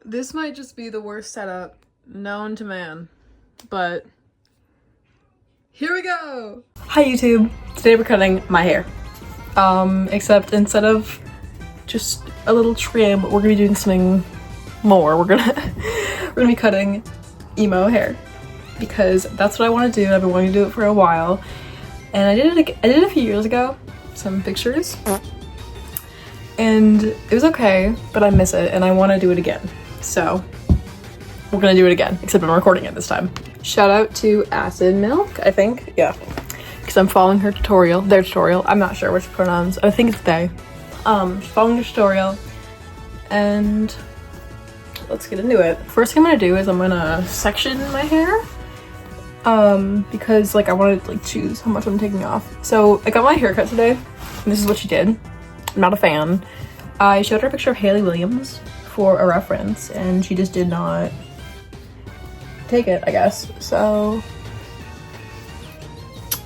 This might just be the worst setup known to man, but here we go. Hi YouTube. Today we're cutting my hair. Except instead of just a little trim, we're gonna be doing something more. We're gonna be cutting emo hair because that's what I want to do. I've been wanting to do it for a while, and I did it a few years ago. Some pictures, and it was okay, but I miss it and I want to do it again. So we're gonna do it again, except I'm recording it this time. Shout out to Acid Milk, I think, yeah, because I'm following her tutorial, their tutorial. I'm not sure which pronouns. I think it's they. She's following the tutorial, and let's get into it. First thing I'm gonna do is I'm gonna section my hair, because like I want to like choose how much I'm taking off. So I got my haircut today, and this is what she did. I'm not a fan. I showed her a picture of Hayley Williams for a reference, and she just did not take it, I guess. So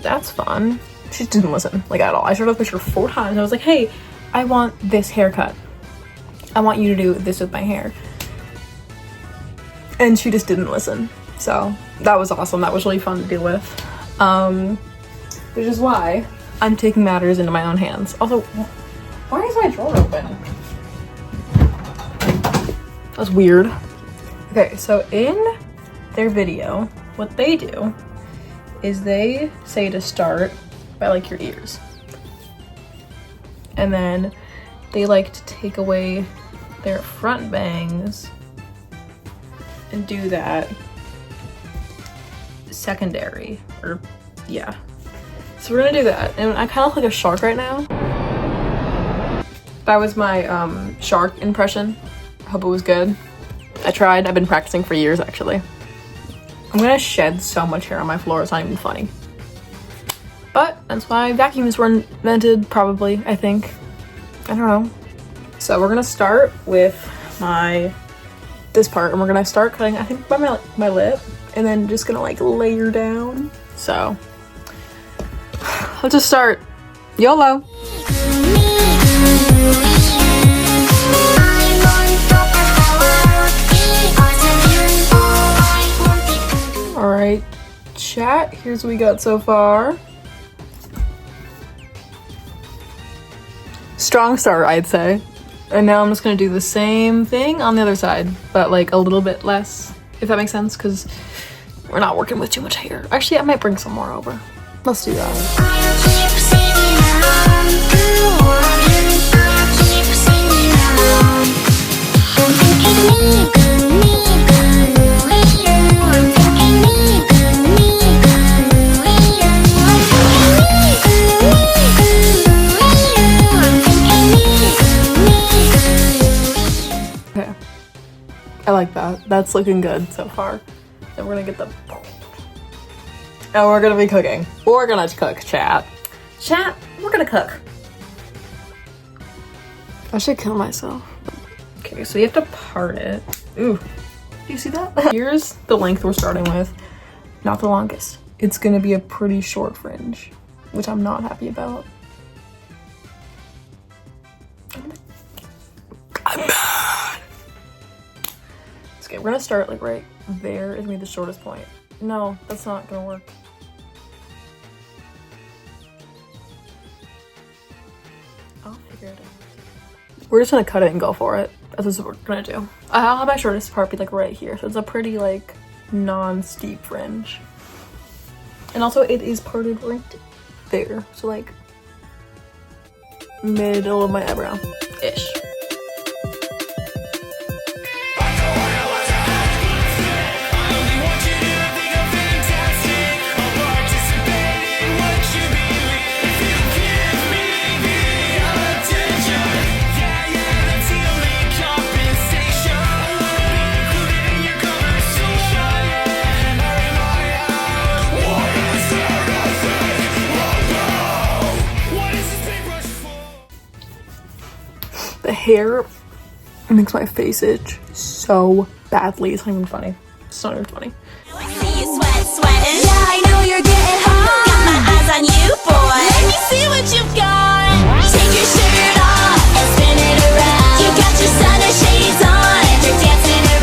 that's fun. She just didn't listen, like, at all. I showed her a picture 4 times. I was like, hey, I want this haircut. I want you to do this with my hair. And she just didn't listen. So that was awesome. That was really fun to deal with. Which is why I'm taking matters into my own hands. Also, why is my drawer open? That's weird. Okay, so in their video, what they do is they say to start by like your ears. And then they like to take away their front bangs and do that secondary, or yeah. So we're gonna do that, and I kind of look like a shark right now. That was my shark impression. I hope it was good. I tried. I've been practicing for years, actually. I'm gonna shed so much hair on my floor, it's not even funny. But that's why vacuums were invented, probably, I think. I don't know. So we're gonna start with this part, and we're gonna start cutting, I think, by my lip, and then just gonna like layer down. So let's just start. YOLO. All right, chat, here's what we got so far. Strong start, I'd say. And now I'm just gonna do the same thing on the other side, but like a little bit less, if that makes sense, because we're not working with too much hair. Actually, I might bring some more over. Let's do that. Okay, I like that. That's looking good so far. Then we're gonna get the, and we're gonna be cooking. We're gonna cook, chat. Chat, we're gonna cook. I should kill myself. Okay, so you have to part it. Ooh, do you see that? Here's the length we're starting with. Not the longest. It's gonna be a pretty short fringe, which I'm not happy about. I'm mad. Okay, we're gonna start like right there is gonna be the shortest point. No, that's not gonna work. I'll figure it out. We're just gonna cut it and go for it. That's what we're gonna do. I'll have my shortest part be like right here, so it's a pretty like non-steep fringe. And also it is parted right there, so like middle of my eyebrow-ish. The hair makes my face itch so badly. It's not even funny. It's not even funny. See you sweating. Yeah, I know you're getting hot. Got my eyes on you, boy. Let me see what you've got. Take your shirt off and spin it around. You got your sun shades on and you're dancing around.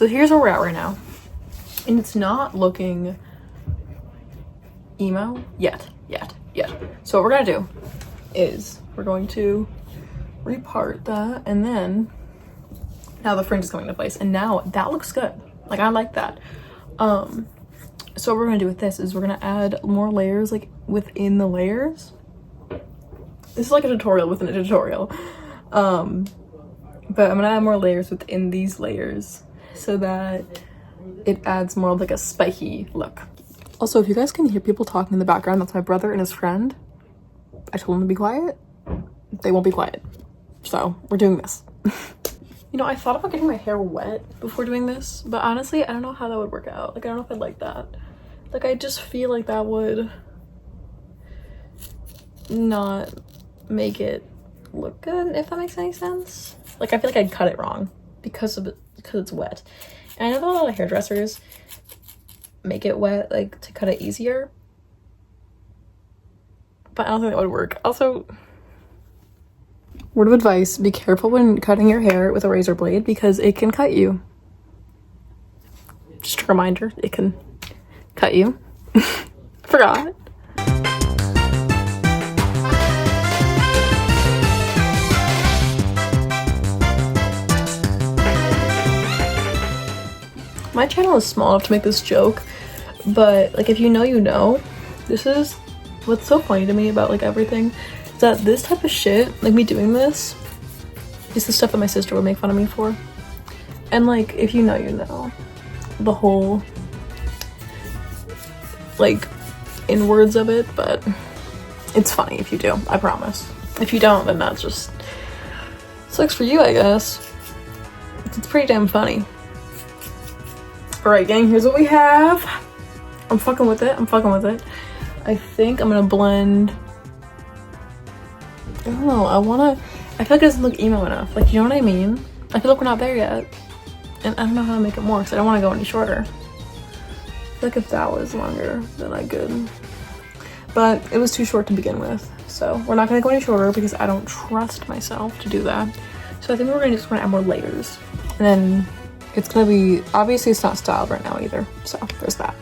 So here's where we're at right now. And it's not looking emo yet. So what we're gonna do is we're going to repart that, and then now the fringe is coming into place, and now that looks good. Like, I like that. So what we're gonna do with this is we're gonna add more layers, like within the layers. This is like a tutorial within a tutorial. But I'm gonna add more layers within these layers so that it adds more of like a spiky look. Also, if you guys can hear people talking in the background, that's my brother and his friend. I told them to be quiet. They won't be quiet. So we're doing this. You know, I thought about getting my hair wet before doing this, but honestly, I don't know how that would work out. Like, I don't know if I'd like that. Like, I just feel like that would not make it look good, if that makes any sense. Like, I feel like I'd cut it wrong because it's wet. And I know that a lot of hairdressers make it wet, like, to cut it easier, but I don't think that would work. Also, word of advice, be careful when cutting your hair with a razor blade because it can cut you. Just a reminder, it can cut you. Forgot. My channel is small enough to make this joke, but like, if you know, you know. This is what's so funny to me about like everything, is that this type of shit, like me doing this, is the stuff that my sister would make fun of me for. And like, if you know, you know. The whole like inwards of it, but it's funny if you do, I promise. If you don't, then that just sucks for you, I guess. It's pretty damn funny. Alright, gang, here's what we have. I'm fucking with it. I think I'm gonna blend. I don't know, I feel like it doesn't look emo enough. Like, you know what I mean? I feel like we're not there yet. And I don't know how to make it more because I don't want to go any shorter. I feel like if that was longer, then I could. But it was too short to begin with. So we're not gonna go any shorter because I don't trust myself to do that. So I think we're just gonna add more layers. And then it's gonna be, obviously it's not styled right now either. So there's that.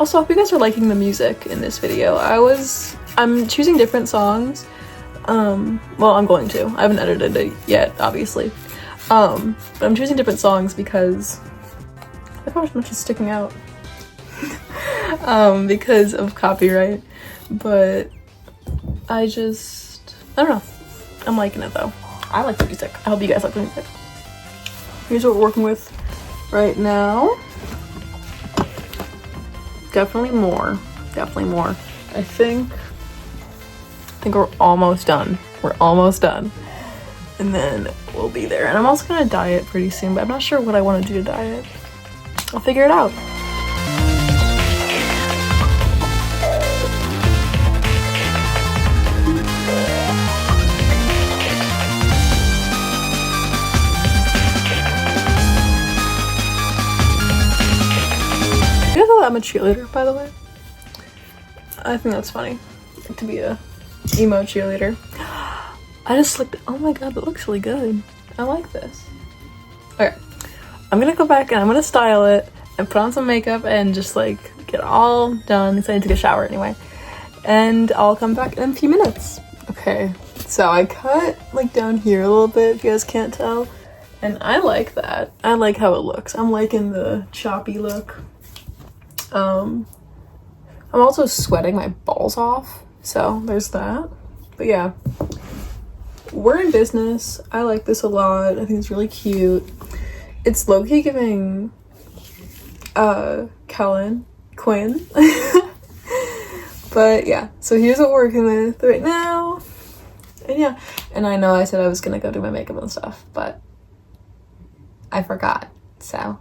Also, I hope you guys are liking the music in this video. I'm choosing different songs. Well, I'm going to. I haven't edited it yet, obviously. But I'm choosing different songs because look how much is sticking out. Because of copyright. But I don't know. I'm liking it though. I like the music. I hope you guys like the music. Here's what we're working with right now. Definitely more. I think we're almost done. And then we'll be there. And I'm also gonna dye it pretty soon, but I'm not sure what I want to do to dye it. I'll figure it out. You guys know that I'm a cheerleader, by the way? I think that's funny to be a emo cheerleader. I just slicked. Oh my god, that looks really good. I like this. Okay, I'm gonna go back and I'm gonna style it and put on some makeup and just like get all done because I need to take a shower anyway. And I'll come back in a few minutes. Okay, so I cut like down here a little bit if you guys can't tell. And I like that. I like how it looks. I'm liking the choppy look. I'm also sweating my balls off. So there's that. But yeah. We're in business. I like this a lot. I think it's really cute. It's low-key giving Quinn. But yeah, so here's what we're working with right now. And yeah, and I know I said I was gonna go do my makeup and stuff, but I forgot. So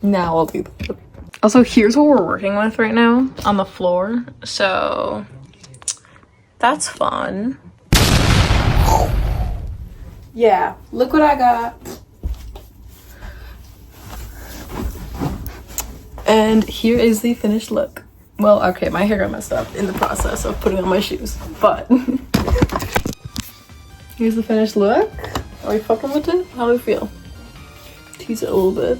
now I'll do that. Also, here's what we're working with right now on the floor. So that's fun. Yeah, look what I got. And here is the finished look. Well, okay, my hair got messed up in the process of putting on my shoes, but here's the finished look. Are we fucking with it? How do we feel? Tease it a little bit.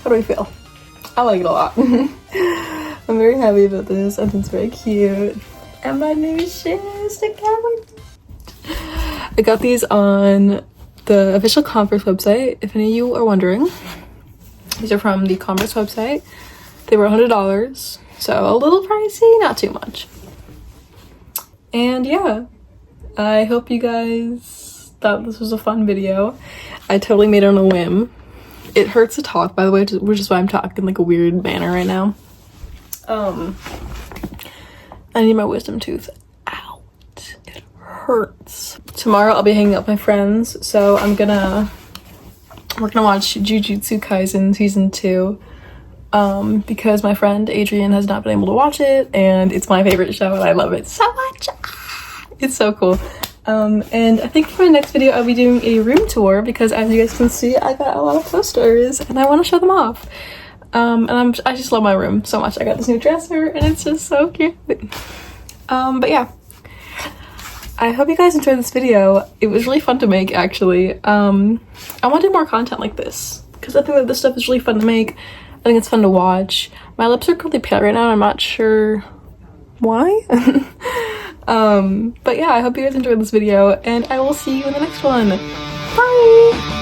How do I feel? I like it a lot. I'm very happy about this. I think it's very cute. And my new shoes, I can't wait. I got these on the official Converse website, if any of you are wondering. These are from the Converse website. They were $100, so a little pricey, not too much. And yeah, I hope you guys thought this was a fun video. I totally made it on a whim. It hurts to talk, by the way, which is why I'm talking like a weird manner right now. I need my wisdom tooth out. It hurts. Tomorrow I'll be hanging out with my friends, so we're gonna watch Jujutsu Kaisen season 2. Because my friend Adrian has not been able to watch it, and it's my favorite show and I love it so much. It's so cool. And I think for my next video I'll be doing a room tour, because as you guys can see I got a lot of posters and I want to show them off. And I just love my room so much. I got this new dresser and it's just so cute. But yeah, I hope you guys enjoyed this video. It was really fun to make, actually. I want to do more content like this because I think that this stuff is really fun to make. I think it's fun to watch. My lips are really pale right now and I'm not sure why. But yeah, I hope you guys enjoyed this video and I will see you in the next one. Bye!